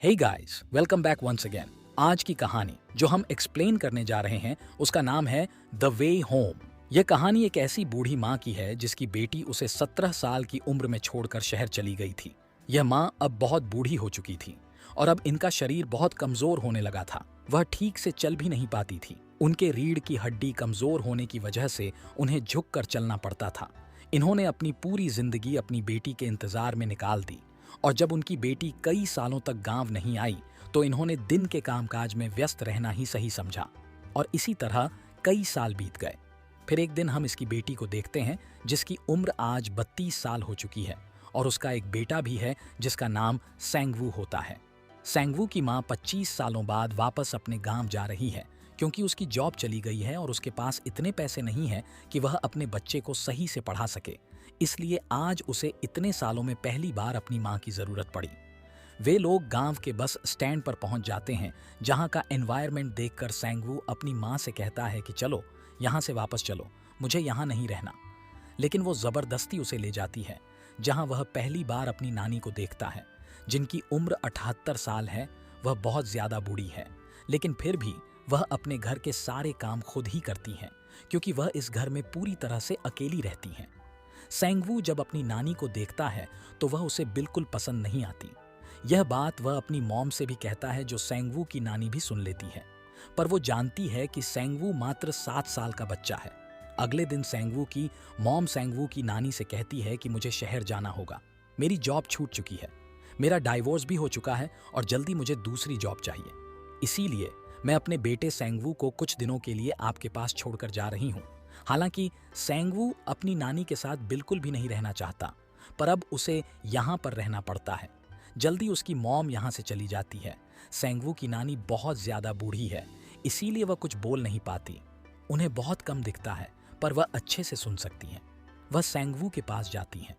हे guys, welcome back once again. आज की कहानी जो हम एक्सप्लेन करने जा रहे हैं उसका नाम है द वे होम। यह कहानी एक ऐसी बूढ़ी माँ की है जिसकी बेटी उसे 17 साल की उम्र में छोड़कर शहर चली गई थी। यह माँ अब बहुत बूढ़ी हो चुकी थी और अब इनका शरीर बहुत कमजोर होने लगा था। वह ठीक से चल भी नहीं पाती थी। उनके रीढ़ की हड्डी कमजोर होने की वजह से उन्हें झुककर चलना पड़ता था। इन्होंने अपनी पूरी जिंदगी अपनी बेटी के इंतजार में निकाल दी और जब उनकी बेटी कई सालों तक गांव नहीं आई तो इन्होंने दिन के कामकाज में व्यस्त रहना ही सही समझा। और इसी तरह कई साल बीत गए। फिर एक दिन हम इसकी बेटी को देखते हैं जिसकी उम्र आज 32 साल हो चुकी है और उसका एक बेटा भी है जिसका नाम सेंगवू होता है। सेंगवू की माँ 25 सालों बाद वापस अपने गांव जा रही है क्योंकि उसकी जॉब चली गई है और उसके पास इतने पैसे नहीं हैं कि वह अपने बच्चे को सही से पढ़ा सके। इसलिए आज उसे इतने सालों में पहली बार अपनी माँ की जरूरत पड़ी। वे लोग गांव के बस स्टैंड पर पहुंच जाते हैं जहां का एनवायरनमेंट देखकर सेंगवू अपनी माँ से कहता है कि चलो यहाँ से वापस चलो, मुझे यहाँ नहीं रहना। लेकिन वो जबरदस्ती उसे ले जाती है जहां वह पहली बार अपनी नानी को देखता है जिनकी उम्र 78 साल है। वह बहुत ज्यादा बूढ़ी है लेकिन फिर भी वह अपने घर के सारे काम खुद ही करती हैं क्योंकि वह इस घर में पूरी तरह से अकेली रहती हैं। सेंगवू जब अपनी नानी को देखता है तो वह उसे बिल्कुल पसंद नहीं आती। यह बात वह अपनी मॉम से भी कहता है जो सेंगवू की नानी भी सुन लेती है। पर वो जानती है कि सेंगवू मात्र 7 साल का बच्चा है। अगले दिन सेंगवू की मॉम सेंगवू की नानी से कहती है कि मुझे शहर जाना होगा, मेरी जॉब छूट चुकी है, मेरा डाइवोर्स भी हो चुका है और जल्दी मुझे दूसरी जॉब चाहिए। इसीलिए मैं अपने बेटे सेंगवू को कुछ दिनों के लिए आपके पास छोड़कर जा रही हूँ। हालांकि सेंगवू अपनी नानी के साथ बिल्कुल भी नहीं रहना चाहता, पर अब उसे यहाँ पर रहना पड़ता है। जल्दी उसकी मॉम यहाँ से चली जाती है। सेंगवू की नानी बहुत ज्यादा बूढ़ी है, इसीलिए वह कुछ बोल नहीं पाती। उन्हें बहुत कम दिखता है पर वह अच्छे से सुन सकती हैं। वह सेंगवू के पास जाती हैं,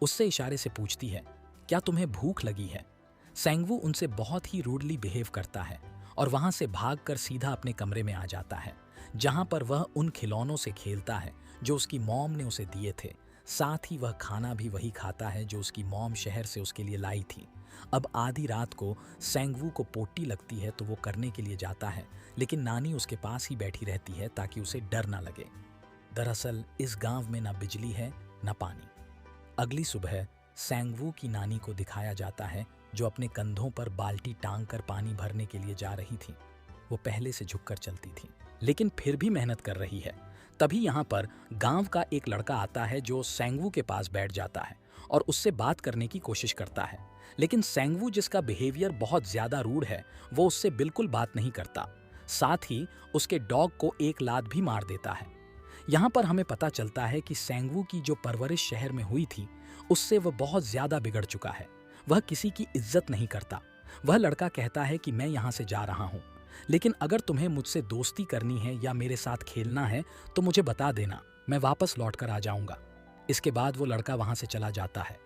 उससे इशारे से पूछती है, क्या तुम्हें भूख लगी है? सेंगवू उनसे बहुत ही रूडली बिहेव करता है और वहां से भागकर सीधा अपने कमरे में आ जाता है जहां पर वह उन खिलौनों से खेलता है जो उसकी मॉम ने उसे दिए थे। साथ ही वह खाना भी वही खाता है जो उसकी मॉम शहर से उसके लिए लाई थी। अब आधी रात को सेंगवू को पोटी लगती है तो वो करने के लिए जाता है लेकिन नानी उसके पास ही बैठी रहती है ताकि उसे डर ना लगे। दरअसल इस गांव में ना बिजली है ना पानी। अगली सुबह सेंगवू की नानी को दिखाया जाता है जो अपने कंधों पर बाल्टी टांग कर पानी भरने के लिए जा रही थी। वो पहले से झुककर चलती थी लेकिन फिर भी मेहनत कर रही है। तभी यहाँ पर गांव का एक लड़का आता है जो सेंगवू के पास बैठ जाता है और उससे बात करने की कोशिश करता है। लेकिन सेंगवू जिसका बिहेवियर बहुत ज्यादा रूड है वो उससे बिल्कुल बात नहीं करता। साथ ही उसके डॉग को एक लात भी मार देता है। यहाँ पर हमें पता चलता है कि सेंगवू की जो परवरिश शहर में हुई थी उससे वह बहुत ज्यादा बिगड़ चुका है। वह किसी की इज्जत नहीं करता। वह लड़का कहता है कि मैं यहाँ से जा रहा हूँ, लेकिन अगर तुम्हें मुझसे दोस्ती करनी है या मेरे साथ खेलना है तो मुझे बता देना, मैं वापस लौट कर आ जाऊंगा। इसके बाद वो लड़का वहां से चला जाता है।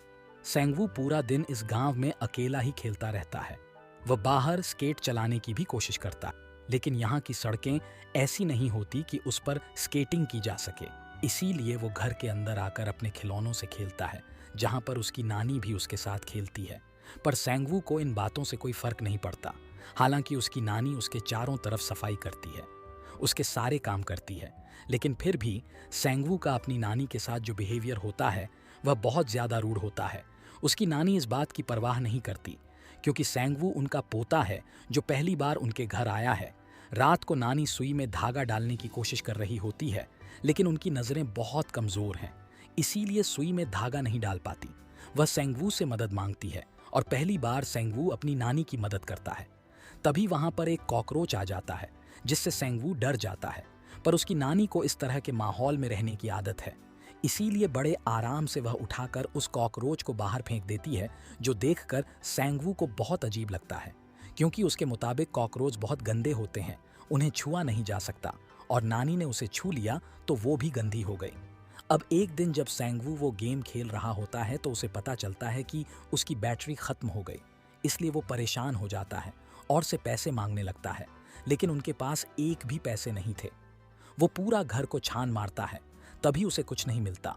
सेंगवू पूरा दिन इस गांव में अकेला ही खेलता रहता है। वह बाहर स्केट चलाने की भी कोशिश करता है लेकिन यहाँ की सड़कें ऐसी नहीं होती कि उस पर स्केटिंग की जा सके। इसीलिए वो घर के अंदर आकर अपने खिलौनों से खेलता है जहाँ पर उसकी नानी भी उसके साथ खेलती है। पर सेंगवू को इन बातों से कोई फर्क नहीं पड़ता। हालांकि उसकी नानी उसके चारों तरफ सफाई करती है, उसके सारे काम करती है, लेकिन फिर भी सेंगवू का अपनी नानी के साथ जो बिहेवियर होता है वह बहुत ज्यादा रूड होता है। उसकी नानी इस बात की परवाह नहीं करती क्योंकि सेंगवू उनका पोता है जो पहली बार उनके घर आया है। रात को नानी सुई में धागा डालने की कोशिश कर रही होती है लेकिन उनकी नजरें बहुत कमजोर हैं, इसीलिए सुई में धागा नहीं डाल पाती। वह सेंगवू से मदद मांगती है और पहली बार सेंगवू अपनी नानी की मदद करता है। तभी वहां पर एक कॉकरोच आ जाता है जिससे सेंगवू डर जाता है। पर उसकी नानी को इस तरह के माहौल में रहने की आदत है, इसीलिए बड़े आराम से वह उठाकर उस कॉकरोच को बाहर फेंक देती है जो देखकर सेंगवू को बहुत अजीब लगता है क्योंकि उसके मुताबिक कॉकरोच बहुत गंदे होते हैं, उन्हें छुआ नहीं जा सकता और नानी ने उसे छू लिया तो वो भी गंदी हो गई। अब एक दिन जब सेंगवू वो गेम खेल रहा होता है तो उसे पता चलता है कि उसकी बैटरी खत्म हो गई। इसलिए वो परेशान हो जाता है और से पैसे मांगने लगता है लेकिन उनके पास एक भी पैसे नहीं थे। वो पूरा घर को छान मारता है, तभी उसे कुछ नहीं मिलता।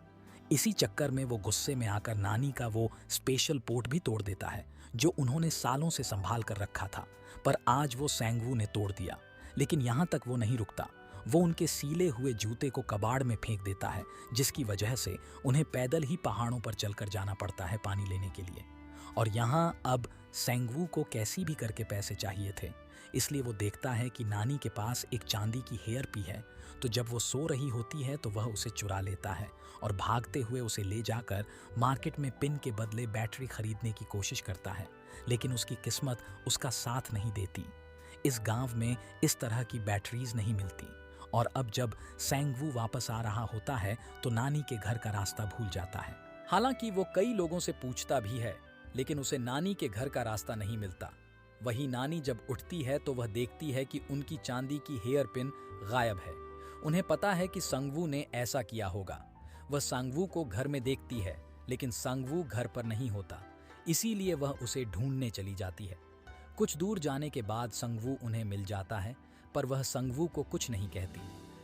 इसी चक्कर में वो गुस्से में आकर नानी का वो स्पेशल पोट भी तोड़ देता है जो उन्होंने सालों से संभाल कर रखा था, पर आज वो सेंगवू ने तोड़ दिया। लेकिन यहाँ तक वो नहीं रुकता, वो उनके सीले हुए जूते को कबाड़ में फेंक देता है, जिसकी वजह से उन्हें पैदल ही पहाड़ों पर चलकर जाना पड़ता है पानी लेने के लिए। और यहाँ अब सेंगवू को कैसी भी करके पैसे चाहिए थे, इसलिए वो देखता है कि नानी के पास एक चांदी की हेयर पी है। तो जब वो सो रही होती है तो वह उसे चुरा लेता है और भागते हुए उसे ले जाकर मार्केट में पिन के बदले बैटरी खरीदने की कोशिश करता है। लेकिन उसकी किस्मत उसका साथ नहीं देती। इस गांव में इस तरह की बैटरीज नहीं मिलती। और अब जब सेंगवू वापस आ रहा होता है तो नानी के घर का रास्ता भूल जाता है। हालांकि वो कई लोगों से पूछता भी है, लेकिन उसे नानी के घर का रास्ता नहीं मिलता। वही नानी जब उठती है तो वह देखती है कि उनकी चांदी की हेयर पिन गायब है। उन्हें पता है कि संगवू ने ऐसा किया होगा। वह संगवू को घर में देखती है, लेकिन संगवू घर पर नहीं होता, इसीलिए वह उसे ढूंढने चली जाती है। कुछ दूर जाने के बाद संगवू उन्हें मिल जाता है, पर वह संगवू को कुछ नहीं कहती।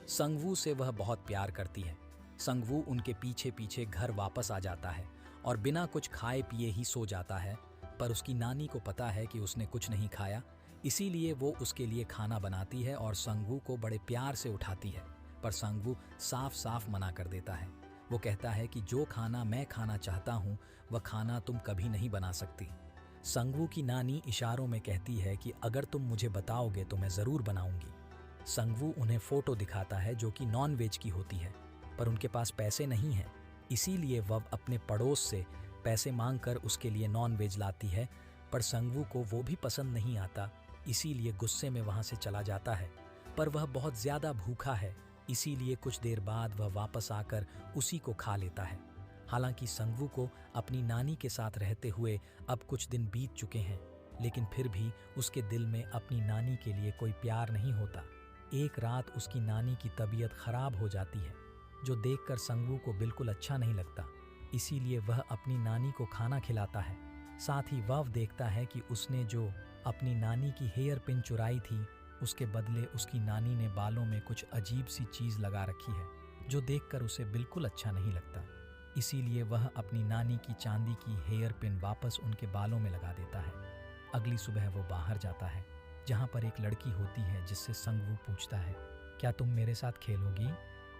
संगवू से वह बहुत प्यार करती है। संगवू उनके पीछे पीछे घर वापस आ जाता है और बिना कुछ खाए पिए ही सो जाता है। पर उसकी नानी को पता है कि उसने कुछ नहीं खाया, इसीलिए वो उसके लिए खाना बनाती है और संगवू को बड़े प्यार से उठाती है। पर संगवू साफ साफ मना कर देता है। वो कहता है कि जो खाना मैं खाना चाहता हूँ वह खाना तुम कभी नहीं बना सकती। संगवू की नानी इशारों में कहती है कि अगर तुम मुझे बताओगे तो मैं ज़रूर बनाऊंगी। संगवू उन्हें फ़ोटो दिखाता है जो कि नॉन वेज की होती है, पर उनके पास पैसे नहीं हैं, इसीलिए वह अपने पड़ोस से पैसे मांगकर उसके लिए नॉन वेज लाती है। पर संगवू को वो भी पसंद नहीं आता, इसीलिए गुस्से में वहाँ से चला जाता है। पर वह बहुत ज़्यादा भूखा है, इसीलिए कुछ देर बाद वह वापस आकर उसी को खा लेता है। हालांकि संगवू को अपनी नानी के साथ रहते हुए अब कुछ दिन बीत चुके हैं, लेकिन फिर भी उसके दिल में अपनी नानी के लिए कोई प्यार नहीं होता। एक रात उसकी नानी की तबीयत खराब हो जाती है, जो देखकर संगवू को बिल्कुल अच्छा नहीं लगता, इसीलिए वह अपनी नानी को खाना खिलाता है। साथ ही वह देखता है कि उसने जो अपनी नानी की हेयर पिन चुराई थी, उसके बदले उसकी नानी ने बालों में कुछ अजीब सी चीज़ लगा रखी है, जो देखकर उसे बिल्कुल अच्छा नहीं लगता। इसीलिए वह अपनी नानी की चांदी की हेयर पिन वापस उनके बालों में लगा देता है। अगली सुबह वो बाहर जाता है, जहाँ पर एक लड़की होती है जिससे संगवू पूछता है, क्या तुम मेरे साथ खेलोगी?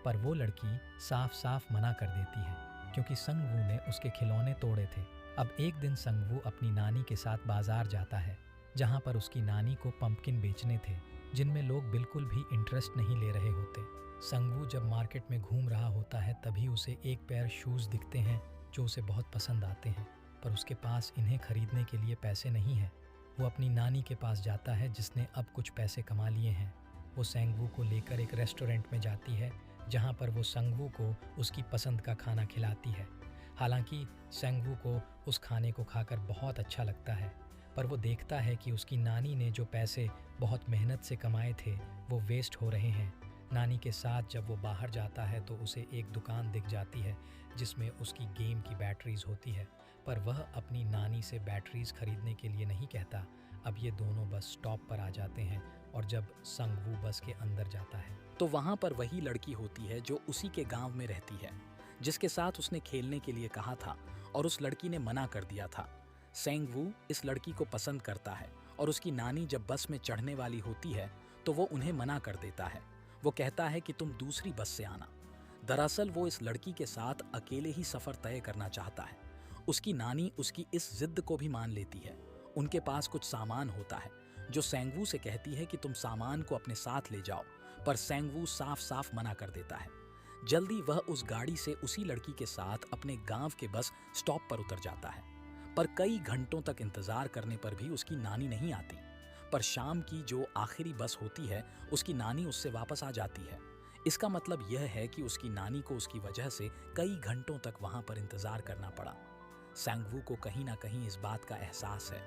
पर वो लड़की साफ साफ मना कर देती है, क्योंकि संगवू ने उसके खिलौने तोड़े थे। अब एक दिन संगवू अपनी नानी के साथ बाजार जाता है, जहाँ पर उसकी नानी को पंपकिन बेचने थे, जिनमें लोग बिल्कुल भी इंटरेस्ट नहीं ले रहे होते। संगवू जब मार्केट में घूम रहा होता है तभी उसे एक पेयर शूज़ दिखते हैं जो उसे बहुत पसंद आते हैं, पर उसके पास इन्हें खरीदने के लिए पैसे नहीं हैं। वो अपनी नानी के पास जाता है जिसने अब कुछ पैसे कमा लिए हैं। वो संगवू को लेकर एक रेस्टोरेंट में जाती है, जहाँ पर वो संगवू को उसकी पसंद का खाना खिलाती है। हालांकि संगवू को उस खाने को खाकर बहुत अच्छा लगता है, पर वो देखता है कि उसकी नानी ने जो पैसे बहुत मेहनत से कमाए थे वो वेस्ट हो रहे हैं। नानी के साथ जब वो बाहर जाता है तो उसे एक दुकान दिख जाती है जिसमें उसकी गेम की बैटरीज होती है, पर वह अपनी नानी से बैटरीज खरीदने के लिए नहीं कहता। अब ये दोनों बस स्टॉप पर आ जाते हैं और जब संगवू बस के अंदर जाता है तो वहाँ पर वही लड़की होती है जो उसी के गांव में रहती है, जिसके साथ उसने खेलने के लिए कहा था और उस लड़की ने मना कर दिया था। संगवू इस लड़की को पसंद करता है और उसकी नानी जब बस में चढ़ने वाली होती है तो वो उन्हें मना कर देता है। वो कहता है कि तुम दूसरी बस से आना। दरअसल वो इस लड़की के साथ अकेले ही सफ़र तय करना चाहता है। उसकी नानी उसकी इस जिद को भी मान लेती है। उनके पास कुछ सामान होता है जो संगवू से कहती है कि तुम सामान को अपने साथ ले जाओ, पर संगवू साफ साफ मना कर देता है। जल्दी वह उस गाड़ी से उसी लड़की के साथ अपने गांव के बस स्टॉप पर उतर जाता है, पर कई घंटों तक इंतजार करने पर भी उसकी नानी नहीं आती। पर शाम की जो आखिरी बस होती है उसकी नानी उससे वापस आ जाती है। इसका मतलब यह है कि उसकी नानी को उसकी वजह से कई घंटों तक वहां पर इंतजार करना पड़ा। संगवू को कहीं ना कहीं इस बात का एहसास है,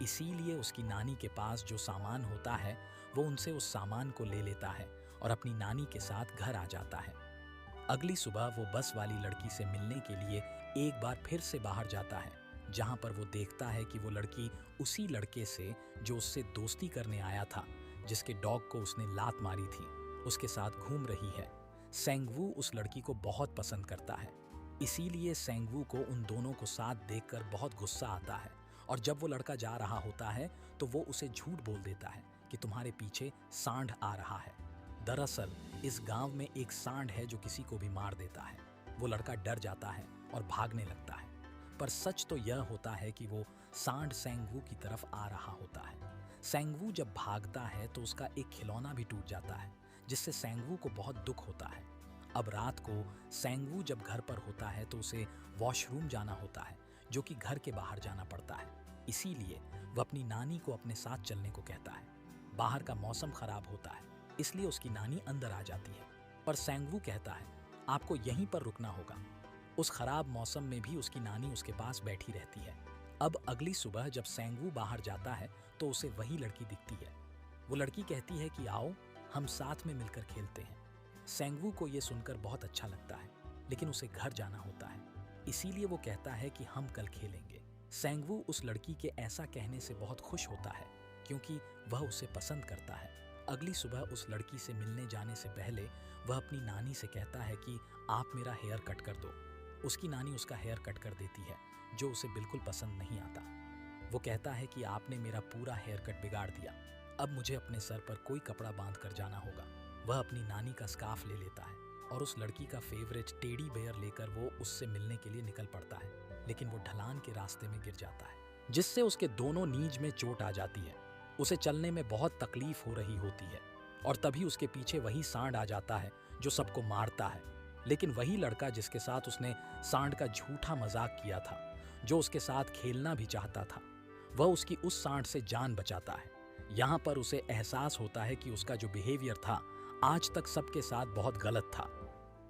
इसीलिए उसकी नानी के पास जो सामान होता है वो उनसे उस सामान को ले लेता है और अपनी नानी के साथ घर आ जाता है। अगली सुबह वो बस वाली लड़की से मिलने के लिए एक बार फिर से बाहर जाता है, जहां पर वो देखता है कि वो लड़की उसी लड़के से जो उससे दोस्ती करने आया था, जिसके डॉग को उसने लात मारी थी, उसके साथ घूम रही है। संगवू उस लड़की को बहुत पसंद करता है, इसीलिए संगवू को उन दोनों को साथ देखकर बहुत गुस्सा आता है और जब वो लड़का जा रहा होता है तो वो उसे झूठ बोल देता है कि तुम्हारे पीछे सांड आ रहा है। दरअसल इस गांव में एक सांड है जो किसी को भी मार देता है। वो लड़का डर जाता है और भागने लगता है, पर सच तो यह होता है कि वो सांड सेंगवू की तरफ आ रहा होता है। सेंगवू जब भागता है तो उसका एक खिलौना भी टूट जाता है, जिससे सेंगवू को बहुत दुख होता है। अब रात को सेंगवू जब घर पर होता है तो उसे वॉशरूम जाना होता है, जो कि घर के बाहर जाना पड़ता है। इसीलिए वह अपनी नानी को अपने साथ चलने को कहता है। बाहर का मौसम खराब होता है, इसलिए उसकी नानी अंदर आ जाती है, पर सेंगवू कहता है आपको यहीं पर रुकना होगा। उस खराब मौसम में भी उसकी नानी उसके पास बैठी रहती है। अब अगली सुबह जब सेंगवू बाहर जाता है तो उसे वही लड़की दिखती है। वो लड़की कहती है कि आओ हम साथ में मिलकर खेलते हैं। सेंगवू को ये सुनकर बहुत अच्छा लगता है, लेकिन उसे घर जाना होता है, इसीलिए वो कहता है कि हम कल खेलेंगे। सेंगवू उस लड़की के ऐसा कहने से बहुत खुश होता है, क्योंकि वह उसे पसंद करता है। अगली सुबह उस लड़की से मिलने जाने से पहले वह अपनी नानी से कहता है कि आप मेरा हेयर कट कर दो। उसकी नानी उसका हेयर कट कर देती है, जो उसे बिल्कुल पसंद नहीं आता। वो कहता है कि आपने मेरा पूरा हेयर कट बिगाड़ दिया, अब मुझे अपने सर पर कोई कपड़ा बांध कर जाना होगा। वह अपनी नानी का स्कार्फ ले लेता है और उस लड़की का फेवरेट टेडी बेयर लेकर वो उससे मिलने के लिए निकल पड़ता है, लेकिन वो ढलान के रास्ते में गिर जाता है, जिससे उसके दोनों नीज में चोट आ जाती है। उसे चलने में बहुत तकलीफ हो रही होती है और तभी उसके पीछे वही सांड आ जाता है जो सबको मारता है। लेकिन वही लड़का जिसके साथ उसने सांड का झूठा मजाक किया था, जो उसके साथ खेलना भी चाहता था, वह उसकी उस सांड से जान बचाता है। यहाँ पर उसे एहसास होता है कि उसका जो बिहेवियर था आज तक सबके साथ बहुत गलत था,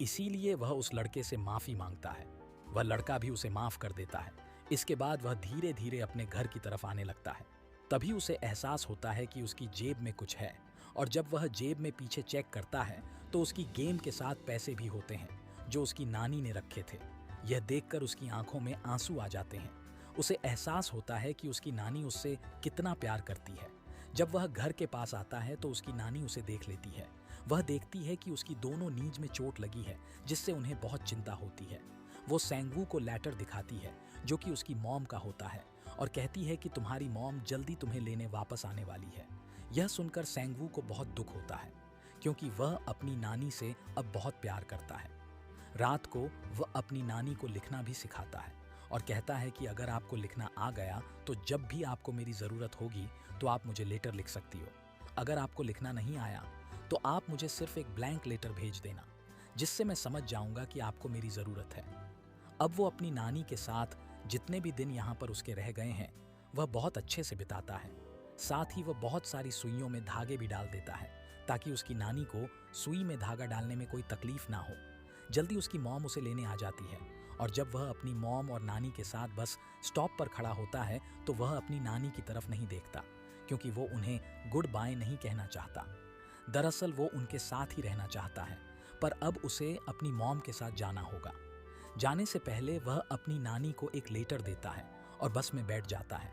इसीलिए वह उस लड़के से माफी मांगता है। वह लड़का भी उसे माफ कर देता है। इसके बाद वह धीरे धीरे अपने घर की तरफ आने लगता है। तभी उसे एहसास होता है कि उसकी जेब में कुछ है, और जब वह जेब में पीछे चेक करता है तो उसकी गेम के साथ पैसे भी होते हैं जो उसकी नानी ने रखे थे। यह देखकर उसकी आंखों में आंसू आ जाते हैं। उसे एहसास होता है कि उसकी नानी उससे कितना प्यार करती है। जब वह घर के पास आता है तो उसकी नानी उसे देख लेती है। वह देखती है कि उसकी दोनों नीज में चोट लगी है, जिससे उन्हें बहुत चिंता होती है। वो सेंगवू को लेटर दिखाती है, जो कि उसकी मॉम का होता है, और कहती है कि तुम्हारी मॉम जल्दी तुम्हें लेने वापस आने वाली है। यह सुनकर सेंगवू को बहुत दुख होता है, क्योंकि वह अपनी नानी से अब बहुत प्यार करता है। रात को वह अपनी नानी को लिखना भी सिखाता है और कहता है कि अगर आपको लिखना आ गया तो जब भी आपको मेरी ज़रूरत होगी तो आप मुझे लेटर लिख सकती हो। अगर आपको लिखना नहीं आया तो आप मुझे सिर्फ एक ब्लैंक लेटर भेज देना, जिससे मैं समझ जाऊंगा कि आपको मेरी ज़रूरत है। अब वो अपनी नानी के साथ जितने भी दिन यहाँ पर उसके रह गए हैं वह बहुत अच्छे से बिताता है। साथ ही वह बहुत सारी सुइयों में धागे भी डाल देता है, ताकि उसकी नानी को सुई में धागा डालने में कोई तकलीफ ना हो। जल्दी उसकी मॉम उसे लेने आ जाती है, और जब वह अपनी मॉम और नानी के साथ बस स्टॉप पर खड़ा होता है तो वह अपनी नानी की तरफ नहीं देखता, क्योंकि वो उन्हें गुड बाय नहीं कहना चाहता। दरअसल वो उनके साथ ही रहना चाहता है, पर अब उसे अपनी मॉम के साथ जाना होगा। जाने से पहले वह अपनी नानी को एक लेटर देता है और बस में बैठ जाता है।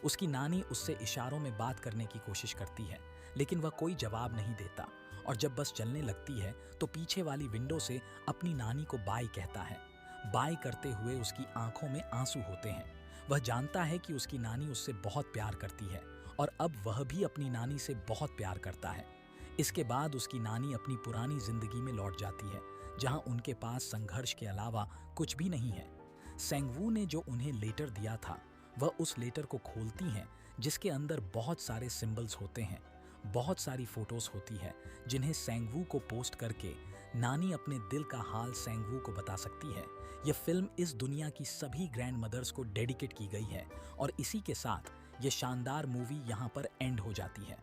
उसकी नानी उससे इशारों में बात करने की कोशिश करती है, लेकिन वह कोई जवाब नहीं देता, और जब बस चलने लगती है तो पीछे वाली विंडो से अपनी नानी को बाय कहता है। बाय करते हुए उसकी आंखों में आंसू होते हैं। वह जानता है कि उसकी नानी उससे बहुत प्यार करती है, और अब वह भी अपनी नानी से बहुत प्यार करता है। इसके बाद उसकी नानी अपनी पुरानी जिंदगी में लौट जाती है, जहां उनके पास संघर्ष के अलावा कुछ भी नहीं है। सेंगवू ने जो उन्हें लेटर दिया था वह उस लेटर को खोलती हैं, जिसके अंदर बहुत सारे सिंबल्स होते हैं, बहुत सारी फोटोज होती है, जिन्हें सेंगवू को पोस्ट करके नानी अपने दिल का हाल सेंगवू को बता सकती है। यह फिल्म इस दुनिया की सभी ग्रैंड मदर्स को डेडिकेट की गई है, और इसी के साथ ये शानदार मूवी यहाँ पर एंड हो जाती है।